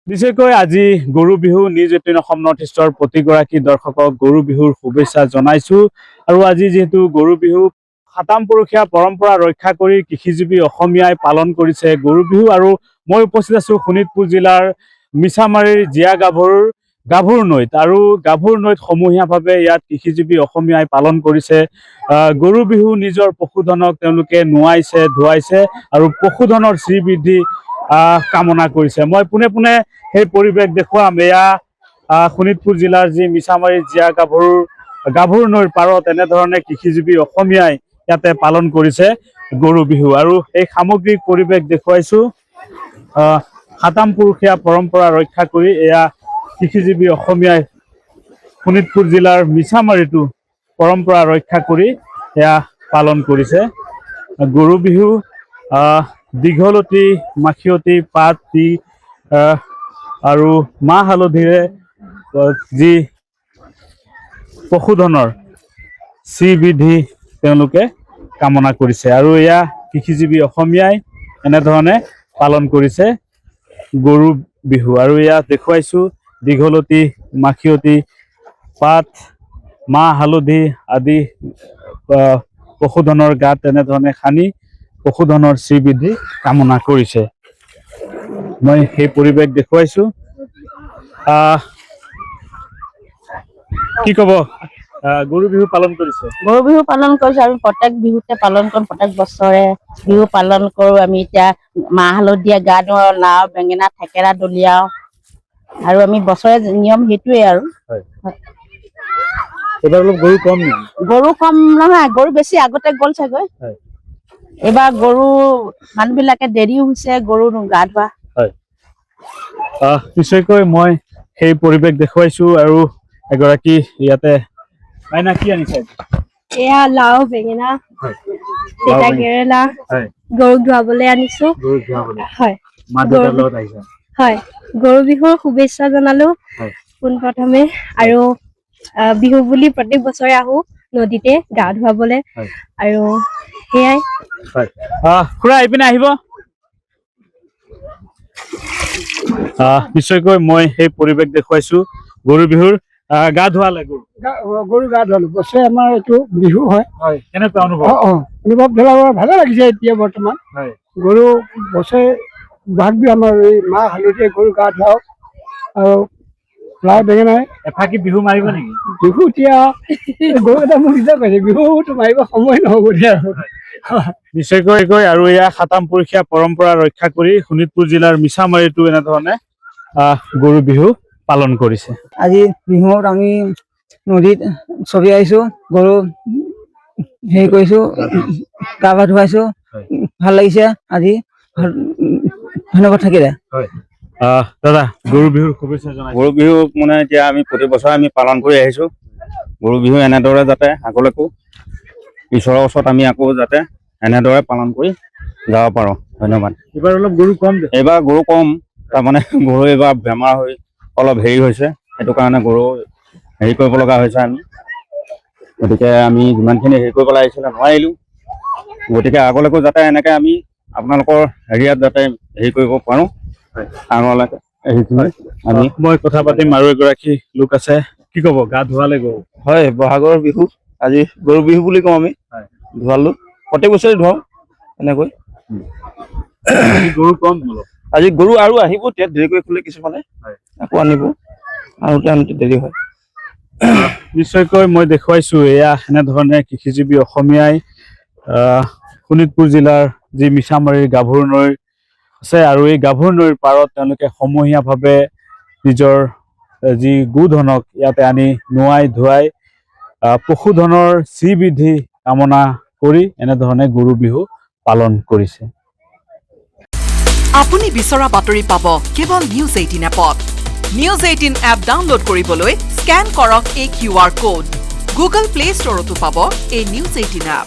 বিশেষকৈ আজি গৰু বিহু নিউজ 18 অসম নৰ্থ ইষ্টৰ প্ৰতিগৰাকী দৰ্শকক গৰু বিহুৰ শুভেচ্ছা জনাইছো। আৰু আজি যেহেতু গৰু বিহু সাতামপুৰুষীয়া পৰম্পৰা ৰক্ষা কৰি কৃষিজীৱী অসমীয়াই পালন কৰিছে গৰু বিহু। আৰু মই উপস্থিত আছো শোণিতপুৰ জিলাৰ মিছামাৰীৰ জীয়া গাভৰু নৈত। আৰু গাভৰু নৈত সমূহীয়াভাৱে ইয়াত কৃষিজীৱী অসমীয়াই পালন কৰিছে গৰু বিহু। নিজৰ পশুধনক তেওঁলোকে নোৱাইছে ধুৱাইছে আৰু পশুধনৰ শ্ৰীবৃদ্ধি কামনা কৰিছে। মই পোনে পোনে সেই পৰিৱেশ দেখুৱাম। এয়া শোণিতপুৰ জিলাৰ যি মিছামাৰী জীয়া গাভৰু নৈৰ পাৰত এনেধৰণে কৃষিজীৱী অসমীয়াই ইয়াতে পালন কৰিছে গৰু বিহু। আৰু এই সামগ্ৰিক পৰিৱেশ দেখুৱাইছো সাতামপুৰুষীয়া পৰম্পৰা ৰক্ষা কৰি এয়া কৃষিজীৱী অসমীয়াই শোণিতপুৰ জিলাৰ মিছামাৰীটো পৰম্পৰা ৰক্ষা কৰি এয়া পালন কৰিছে গৰু বিহু। দীঘলতি মাখিয়তী পাত দি আৰু মাহ হালধিৰে যি পশুধনৰ শ্ৰীবৃদ্ধি তেওঁলোকে কামনা কৰিছে। আৰু এয়া কৃষিজীৱী অসমীয়াই এনেধৰণে পালন কৰিছে গৰু বিহু। আৰু ইয়াত দেখুৱাইছো দীঘলতি মাখিয়তী পাত মাহ হালধি আদি পশুধনৰ গাত তেনেধৰণে সানি পশুধনৰ শ্ৰীবৃদ্ধি কামনা কৰিছে। মই সেই পৰিৱেশ দেখুৱাইছো। কি কব গৰু বিহু পালন কৰিছে? গৰু বিহু পালন কৰিছো। আমি প্ৰত্যেক বিহুতে পালন কৰোঁ, প্ৰত্যেক বছৰে বিহু পালন কৰোঁ। আমি এতিয়া মাহ হালধিৰে গা ধুৱাও, লাও বেঙেনা থেকেৰা দলিয়াও। আৰু আমি বছৰে নিয়ম সেইটোৱে আৰু। এইবাৰ অলপ গৰু কম নেকি? গৰু কম নহয়, গৰু বেছি আগতে গ'ল চাগৈ। এইবাৰ গৰু মানুহ বিলাকে দেৰিও হৈছে গৰু গা ধোৱা। নিশ্চয়কৈ মই সেই পৰিৱেশ দেখুৱাইছো। আৰু এগৰাকী ইয়াতে মাইনা কি আনিছে? এয়া লাও বেঙেনা তিতা কেৰেলা গৰুক ধুৱাবলৈ আনিছো। হয়, হয়, গৰু বিহুৰ শুভেচ্ছা জনালো পোনপ্ৰথমে। আৰু বিহু বুলি প্ৰত্যেক বছৰে আহো নদীতে গা ধুৱাবলৈ। আৰু সেয়াই। খুৰা এইপিনে আহিব। নিশ্চয়কৈ মই সেই পৰিৱেশ দেখুৱাইছো গৰু বিহুৰ। গা ধুৱালে গৰু গা ধুৱালো। বছৰে আমাৰ এইটো বিহু হয়। কেনেকুৱা অনুভৱ? অনুভৱ ধৰা ভালে লাগিছে এতিয়া বৰ্তমান। গৰু বছৰে বহাগ বিহু আমাৰ এই মাহ হালধিৰে গৰু গা ধুৱাও। আৰু লাও বেঙেনাই এফাকি বিহু মাৰিব নেকি? বিহু এতিয়া গৰু এটা মোক নিজে কৈছে বিহুটো মাৰিব সময় নহ'ব দিয়া। নিশ্চয়কৈ। আৰু এয়া সাতামপুৰুষীয়া পৰম্পৰা ৰক্ষা কৰি শোণিতপুৰ জিলাৰ মিছামাৰীতো এনেধৰণে গৰু বিহু পালন কৰিছে। আজি বিহুত আমি নদীত চবি আহিছো, গৰু হেৰি কৰিছো, গা পা ধুৱাইছো। ভাল লাগিছে আজি। ধন্যবাদ থাকিলে। দাদা গৰু বিহুৰ শুভেচ্ছা জনাইছো। গৰু বিহু মানে এতিয়া আমি প্ৰতি বছৰে আমি পালন কৰি আহিছো। গৰু বিহু এনেদৰে যাতে আগলৈকো ঈশ্বৰৰ ওচৰত আমি আকৌ যাতে এনেদৰে পালন কৰি যাব পাৰো। ধন্যবাদ। এইবাৰ অলপ গৰু কম। এইবাৰ গৰু কম, তাৰমানে গৰু এইবাৰ বেমাৰ হৈ অলপ হেৰি হৈছে, সেইটো কাৰণে গৰু হেৰি কৰিব লগা হৈছে আমি। গতিকে আমি যিমানখিনি হেৰি কৰিব লাগিছিলে নোৱাৰিলো। গতিকে আগলৈকো যাতে এনেকে আমি আপোনালোকৰ হেৰিয়াত যাতে হেৰি কৰিব পাৰো আগলৈকে। মই কথা পাতিম। আৰু এগৰাকী লোক আছে। কি কব? গা ধুৱালে গৰু? হয়, বহাগৰ বিহু আজি গৰু বিহু বুলি কওঁ আমি। ধুৱালো, প্ৰত্যেক বছৰে ধুৱাও এনেকৈ। গৰু কম আজি গৰু আৰু আহিব, তেতিয়া দেৰিকৈ খোলে কিছুমানে, আকৌ আনিব আৰু আনোতে দেৰি হয়। নিশ্চয়কৈ মই দেখুৱাইছো এয়া এনেধৰণে কৃষিজীৱী অসমীয়াই শোণিতপুৰ জিলাৰ যি মিছামাৰীৰ গাভৰু নৈ আছে। আৰু এই গাভৰু নৈৰ পাৰত তেওঁলোকে সমূহীয়াভাৱে নিজৰ যি গোধনক ইয়াতে আনি নোৱাই ধুৱাই পশুধনৰ শ্ৰীবৃদ্ধি কামনা কৰি এনেধৰণে গৰু বিহু পালন কৰিছে। আপুনি বিচৰা বাতৰি পাব কেৱল নিউজ 18 এপত। নিউজ 18 এপ ডাউনলোড কৰিবলৈ স্কেন কৰক এই QR কোড। গুগল প্লে ষ্টৰতো পাব এই নিউজ 18 এপ।